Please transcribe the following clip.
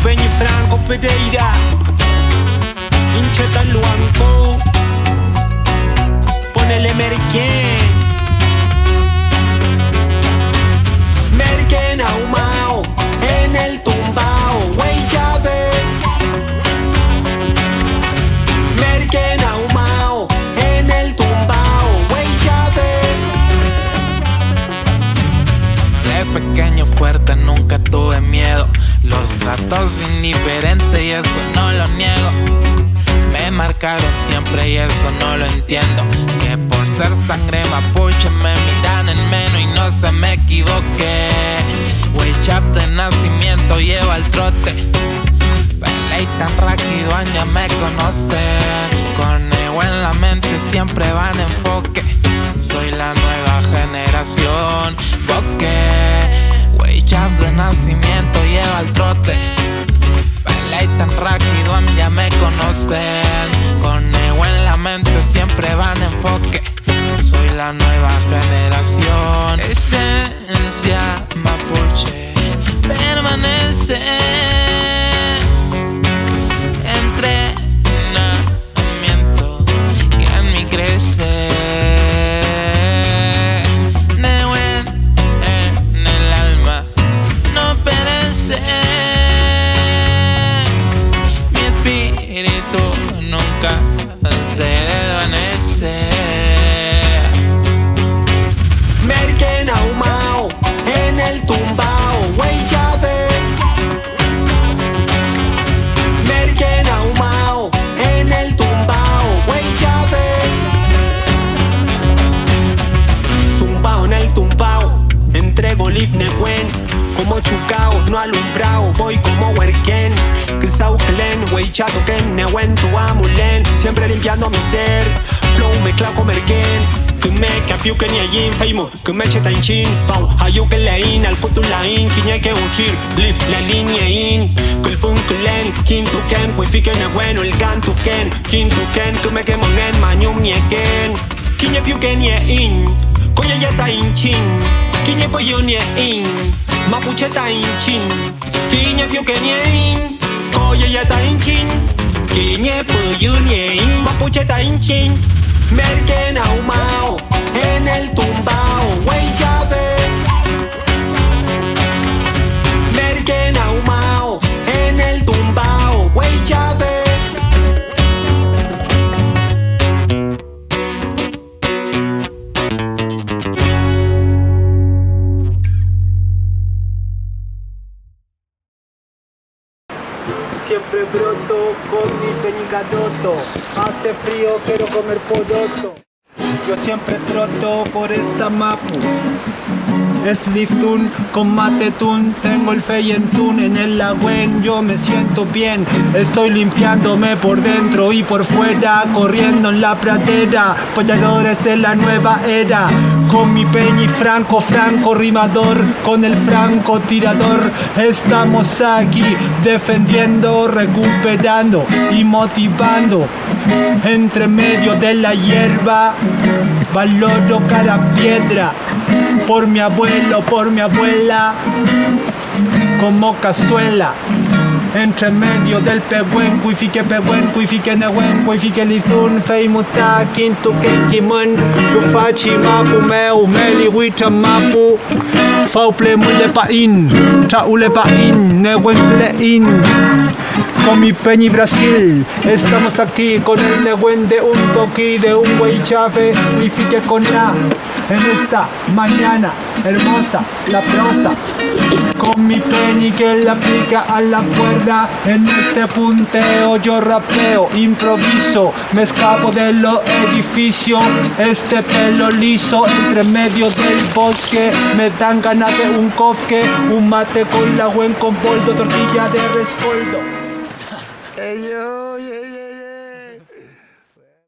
Peñi Franco Pereira Hincheta Luanco Ponele Merken Merken ahumao en el tumbao Wey llave Merken ahumao en el tumbao Wey llave. De pequeño fuerte nunca tuve miedo. Los tratos indiferentes y eso no lo niego. Me marcaron siempre y eso no lo entiendo. Que por ser sangre mapuche me miran en menos y no se me equivoqué. Huella de nacimiento lleva el trote. Pelei tan rápido, ya me conocen. Con ego en la mente siempre van enfoque. Soy la nueva generación. Boque. Huella de nacimiento lleva el trote. Pelei tan rápido, ya me conocen. Con ego en la mente siempre van enfoque. Soy la nueva generación. Esencia mapuche permanece. Entrenamiento que en mí crece. Nehuen en el alma no perece. Mi espíritu nunca se desvanece. Merken ahumao en el tumbao Wey llave Merken ahumao en el tumbao Wey llave Zumbao en el tumbao entrego lif neguen. Como chucao, no alumbrao, voy como huerquen. Que sauclen, wey chato que newen tu amulen. Siempre limpiando mi ser, flow mezclado con merken. Que me capiu que ni allí feimo, que me cheta en chin. Fau, hayu que lein, al kutu lain, quiñe que uchir, lift la línea in. Que el fun que len, quinto ken, wey fi que newen, el canto ken. Quinto ken, que me quemo en mañum nieken. Quiñe piu que nie in, coye ya ta in chin. Quiñe pollo nie in. Mapuche ta in chin, kiñe piu que nie in, koye ya ta in chin, kiñe puyu nie in, mapuche ta in chin, merken ahumao en el tumbao, wey llave, merken ahumao en el tumbao, wey llave. Siempre broto con mi peñicadoto. Hace frío, quiero comer poroto. Yo siempre troto por esta mapu. Es liftun con matetun. Tengo el feyentun en el lagüen. Yo me siento bien. Estoy limpiándome por dentro y por fuera. Corriendo en la pradera. Polladores de la nueva era. Con mi Peñi Franco, franco rimador. Con el franco tirador. Estamos aquí defendiendo, recuperando y motivando. Entre medio de la hierba valoro cada piedra. Por mi abuelo, por mi abuela, como cazuela. Entre medio del pehuen, cuifique nehuen, cuifique liftun, feimuta, quintu kekimun, tufachi mapu meu, meli huicha mapu, fauple mule pain, chaule pain, nehuen plein. Con mi Peñi Brasil, estamos aquí con el nehuen de un toqui, de un wey chave, cuifique con la. En esta mañana hermosa, la prosa. Con mi Peñi que la aplica a la cuerda. En este punteo yo rapeo, improviso. Me escapo de los edificios. Este pelo liso entre medio del bosque. Me dan ganas de un cofque. Un mate con la buen con boldo, tortilla de rescoldo. Hey yo, yeah, yeah.